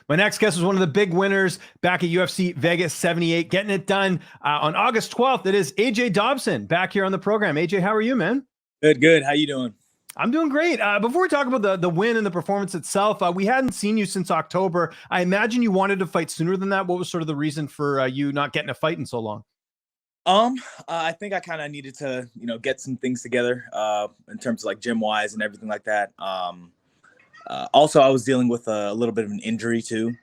My next guest was one of the big winners back at UFC Vegas 78, getting it done on August 12th. It is AJ Dobson back here on the program. AJ, how are you, man? Good, good. How you doing? I'm doing great. Before we talk about the win and the performance itself, we hadn't seen you since October. I imagine you wanted to fight sooner than that. What was sort of the reason for you not getting a fight in so long? I think I kind of needed to, get some things together in terms of like gym wise and everything like that. Also, I was dealing with a little bit of an injury too,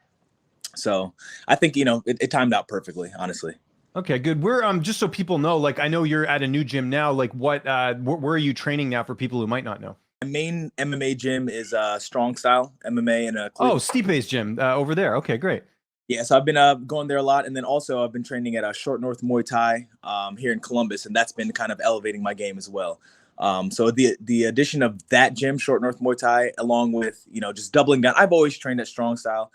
so I think it timed out perfectly, honestly. Okay, good. We're just so people know, like I know you're at a new gym now. Like what where are you training now for people who might not know? My main MMA gym is Strong Style MMA in Oh, Cleveland. Stipe's gym over there. Okay, great. Yeah, so I've been going there a lot, and then also I've been training at Short North Muay Thai here in Columbus, and that's been kind of elevating my game as well. So the addition of that gym, Short North Muay Thai, along with just doubling down. I've always trained at Strong Style.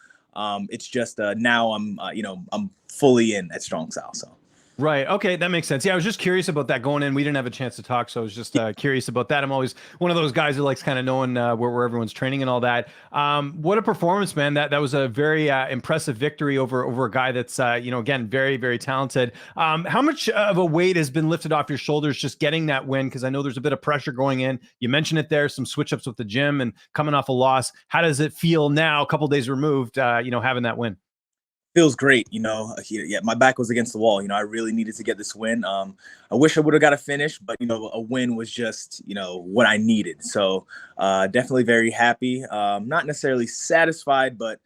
It's just now I'm fully in at Strong Style. So. Right. Okay. That makes sense. Yeah. I was just curious about that going in. We didn't have a chance to talk. So I was just curious about that. I'm always one of those guys who likes kind of knowing where everyone's training and all that. What a performance, man. That was a very impressive victory over a guy that's, again, very, very talented. How much of a weight has been lifted off your shoulders just getting that win? Because I know there's a bit of pressure going in. You mentioned it there, some switch ups with the gym and coming off a loss. How does it feel now, a couple days removed, having that win? Feels great. Yeah, my back was against the wall. I really needed to get this win. I wish I would have got a finish, but a win was just what I needed. So definitely very happy. Not necessarily satisfied, but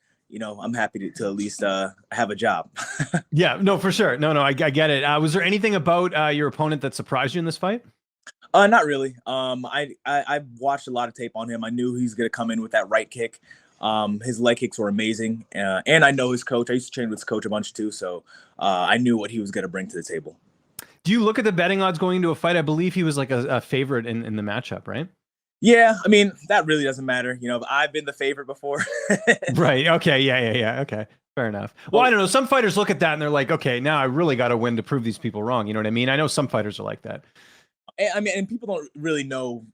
I'm happy to at least have a job. Yeah, no, for sure. No, I get it. Was there anything about your opponent that surprised you in this fight? Not really. I watched a lot of tape on him. I knew he's gonna come in with that right kick. His leg kicks were amazing, and I know his coach. I used to train with his coach a bunch too, so I knew what he was going to bring to the table. Do you look at the betting odds going into a fight? I believe he was like a favorite in the matchup, right? Yeah, I mean that really doesn't matter. I've been the favorite before. Right. Okay. Yeah. Okay. Fair enough. Well, I don't know. Some fighters look at that and they're like, okay, now I really got to win to prove these people wrong. You know what I mean? I know some fighters are like that. I mean, and people don't really know,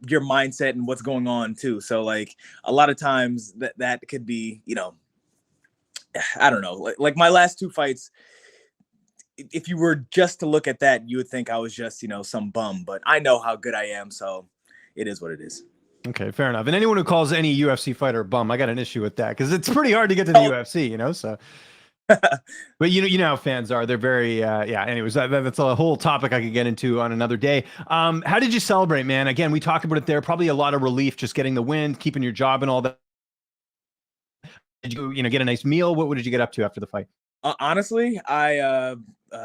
your mindset and what's going on too. So like a lot of times that could be, I don't know, like my last two fights, if you were just to look at that, you would think I was just, some bum, but I know how good I am. So it is what it is. Okay, fair enough. And anyone who calls any UFC fighter a bum, I got an issue with that because it's pretty hard to get to the UFC, so. But you know how fans are. They're very yeah. Anyways, that's a whole topic I could get into on another day. How did you celebrate, man? Again, we talked about it there. Probably a lot of relief just getting the win, keeping your job and all that. Did you get a nice meal? What did you get up to after the fight? Honestly, I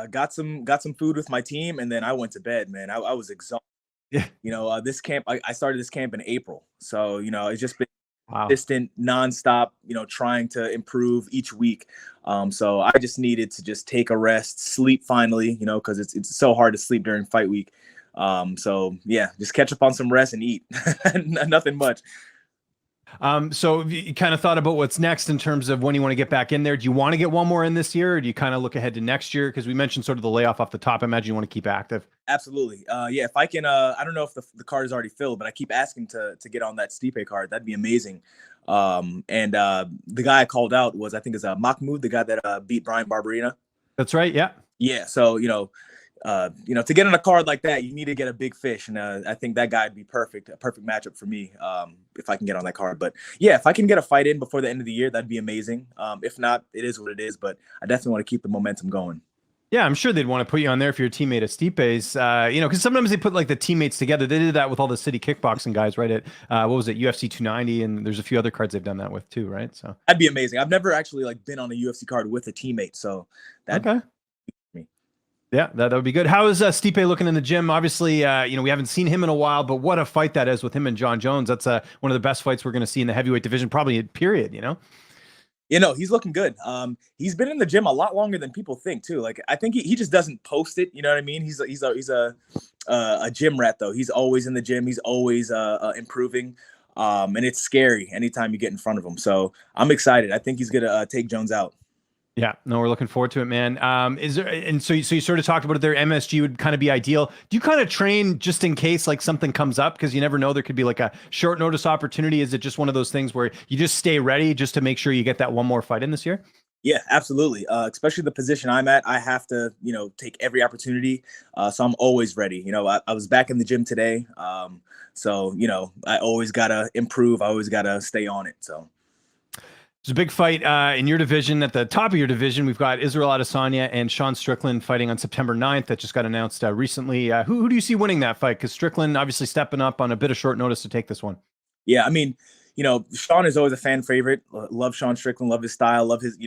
got some food with my team, and then I went to bed. Man, I was exhausted. Yeah. This camp, I started this camp in April, so it's just been Wow. consistent, nonstop, trying to improve each week. So I just needed to just take a rest, sleep finally, because it's so hard to sleep during fight week. So yeah, just catch up on some rest and eat. Nothing much. So you kind of thought about what's next in terms of when you want to get back in there. Do you want to get one more in this year, or do you kind of look ahead to next year? Because we mentioned sort of the layoff off the top. I imagine you want to keep active. Absolutely. Yeah, if I can, I don't know if the card is already filled, but I keep asking to get on that Stipe card. That'd be amazing. And the guy I called out was, I think is Mahmoud, the guy that beat Brian Barberina. That's right. Yeah. Yeah. So, to get on a card like that, you need to get a big fish. And I think that guy would be perfect, a perfect matchup for me if I can get on that card. But yeah, if I can get a fight in before the end of the year, that'd be amazing. If not, it is what it is. But I definitely want to keep the momentum going. Yeah, I'm sure they'd want to put you on there if you're a teammate of Stipe's, because sometimes they put like the teammates together. They did that with all the city kickboxing guys, right? At what was it, UFC 290, and there's a few other cards they've done that with too, right? So that'd be amazing. I've never actually like been on a UFC card with a teammate, so that. Okay. Yeah, that would be good. How is Stipe looking in the gym? Obviously, we haven't seen him in a while, but what a fight that is with him and John Jones. That's one of the best fights we're going to see in the heavyweight division, probably period. He's looking good. He's been in the gym a lot longer than people think too. Like I think he just doesn't post it. You know what I mean? He's a gym rat though. He's always in the gym. He's always improving. And it's scary anytime you get in front of him. So I'm excited. I think he's gonna take Jones out. Yeah, no, we're looking forward to it, man. Is there, and so you sort of talked about it there. MSG would kind of be ideal. Do you kind of train just in case like something comes up? Because you never know, there could be like a short notice opportunity. Is it just one of those things where you just stay ready just to make sure you get that one more fight in this year? Yeah, absolutely. Especially the position I'm at, I have to, take every opportunity. So I'm always ready. I was back in the gym today. So, I always got to improve. I always got to stay on it. So. There's a big fight in your division. At the top of your division, we've got Israel Adesanya and Sean Strickland fighting on September 9th. That just got announced recently. Who do you see winning that fight? Because Strickland obviously stepping up on a bit of short notice to take this one. Yeah, I mean, Sean is always a fan favorite. Love Sean Strickland, love his style, love his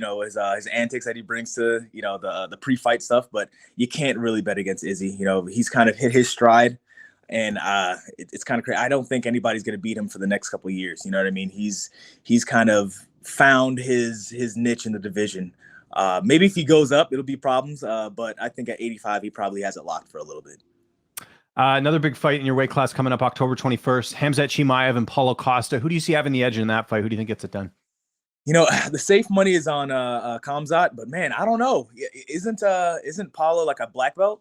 antics that he brings to the pre-fight stuff. But you can't really bet against Izzy. He's kind of hit his stride, and it's kind of crazy. I don't think anybody's going to beat him for the next couple of years. You know what I mean? He's kind of found his niche in the division. Maybe if he goes up, it'll be problems. But I think at 85, he probably has it locked for a little bit. Another big fight in your weight class coming up October 21st. Hamzat Chimaev and Paulo Costa. Who do you see having the edge in that fight? Who do you think gets it done? The safe money is on Khamzat, but man, I don't know. Isn't Paulo like a black belt?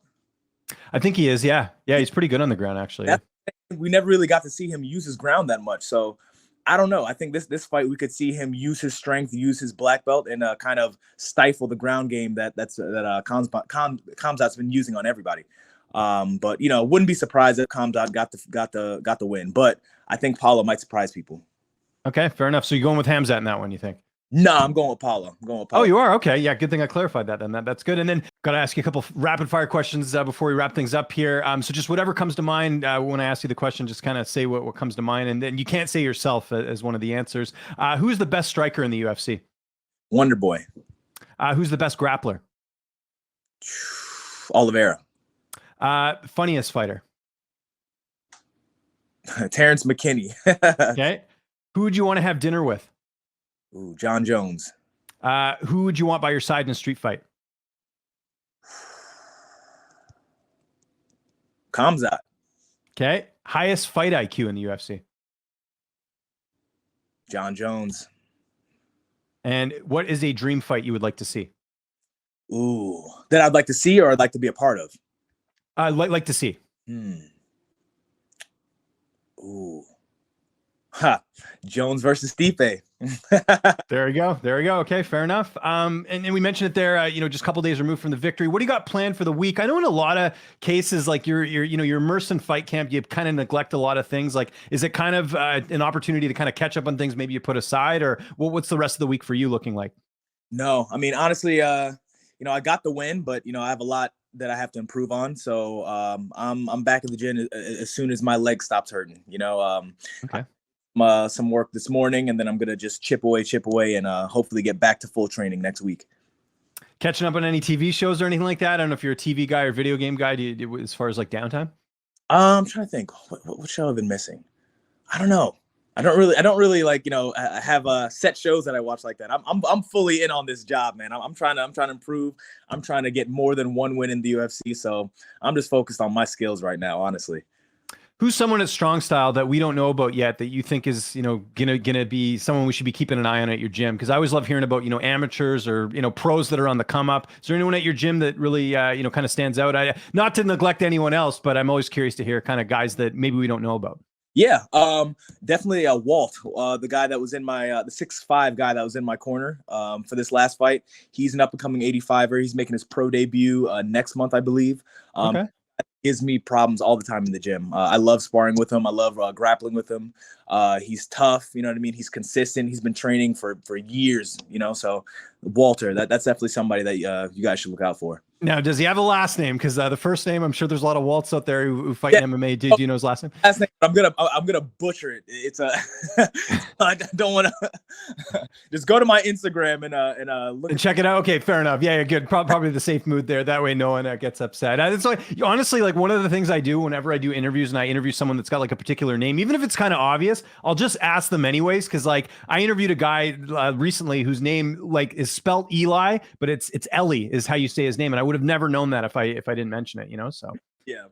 I think he is. Yeah, he's pretty good on the ground actually. We never really got to see him use his ground that much, so I don't know. I think this fight we could see him use his strength, use his black belt, and kind of stifle the ground game that Khamzat's been using on everybody. But wouldn't be surprised if Khamzat got the win. But I think Paulo might surprise people. Okay, fair enough. So you're going with Hamzat in that one, you think? No, I'm going with Paulo. Oh, you are? Okay. Yeah, good thing I clarified that then. That's good. And then got to ask you a couple rapid fire questions before we wrap things up here. So just whatever comes to mind when I ask you the question, just kind of say what comes to mind. And then you can't say yourself as one of the answers. Who's the best striker in the UFC? Wonder Boy. Who's the best grappler? Oliveira. Funniest fighter? Terrence McKinney. Okay. Who would you want to have dinner with? Ooh, John Jones. Who would you want by your side in a street fight? Khamzat. Okay. Highest fight IQ in the UFC? John Jones. And what is a dream fight you would like to see? Ooh, that I'd like to see or I'd like to be a part of? Like to see. Ooh. Jones versus Stipe. There we go. Okay, fair enough. And we mentioned it there, just a couple days removed from the victory. What do you got planned for the week? I know in a lot of cases, like you're immersed in fight camp, you kind of neglect a lot of things. Like, is it kind of an opportunity to kind of catch up on things maybe you put aside, or what's the rest of the week for you looking like? No, I mean, honestly, I got the win, but I have a lot that I have to improve on. So I'm back in the gym as soon as my leg stops hurting. Okay. Some work this morning, and then I'm gonna just chip away, and hopefully get back to full training next week. Catching up on any TV shows or anything like that? I don't know if you're a TV guy or video game guy. As far as like downtime? I'm trying to think. What show I've been missing? I don't know. I don't really like I have set shows that I watch like that. I'm fully in on this job, man. I'm trying to improve. I'm trying to get more than one win in the UFC. So I'm just focused on my skills right now, honestly. Who's someone at Strong Style that we don't know about yet that you think is, gonna be someone we should be keeping an eye on at your gym? Because I always love hearing about, amateurs or, pros that are on the come up. Is there anyone at your gym that really, kind of stands out? Not to neglect anyone else, but I'm always curious to hear kind of guys that maybe we don't know about. Yeah, definitely Walt, the guy that was in my the 6'5" guy that was in my corner for this last fight. He's an up and coming 85er. He's making his pro debut next month, I believe. Okay. Gives me problems all the time in the gym. I love sparring with him. I love grappling with him. He's tough. You know what I mean? He's consistent. He's been training for years. So Walter, that's definitely somebody that you guys should look out for. Now, does he have a last name? Because the first name, I'm sure there's a lot of Waltz out there who fight in MMA. Do you know his last name? Last name. I'm gonna butcher it. It's a. I don't want to. Just go to my Instagram and look and check it out. Okay, fair enough. Yeah, good. Probably the safe mood there. That way, no one gets upset. It's like honestly, like one of the things I do whenever I do interviews and I interview someone that's got like a particular name, even if it's kind of obvious, I'll just ask them anyways. Because like I interviewed a guy recently whose name like is spelt Eli, but it's Ellie is how you say his name, and I would have never known that if I didn't mention it. So yeah.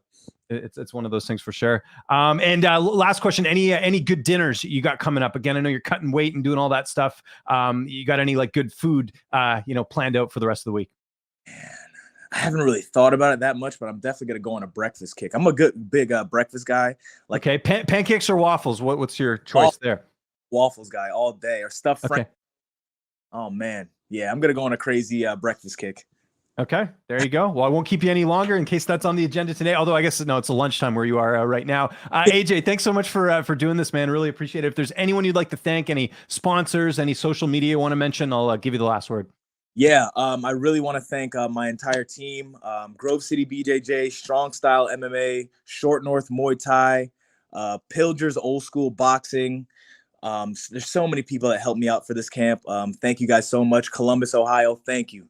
It's one of those things for sure. And last question: any good dinners you got coming up? Again, I know you're cutting weight and doing all that stuff. You got any like good food, planned out for the rest of the week? Man, I haven't really thought about it that much, but I'm definitely gonna go on a breakfast kick. I'm a good big breakfast guy. Like, okay, pancakes or waffles? What's your choice there? Waffles guy all day, or stuffed Okay. French. Oh man, yeah, I'm gonna go on a crazy breakfast kick. Okay, there you go. Well, I won't keep you any longer in case that's on the agenda today. Although I guess no, it's a lunchtime where you are right now. AJ, thanks so much for doing this, man. Really appreciate it. If there's anyone you'd like to thank, any sponsors, any social media you want to mention, I'll give you the last word. Yeah, I really want to thank my entire team: Grove City BJJ, Strong Style MMA, Short North Muay Thai, Pilgers Old School Boxing. There's so many people that helped me out for this camp. Thank you guys so much. Columbus, Ohio. Thank you.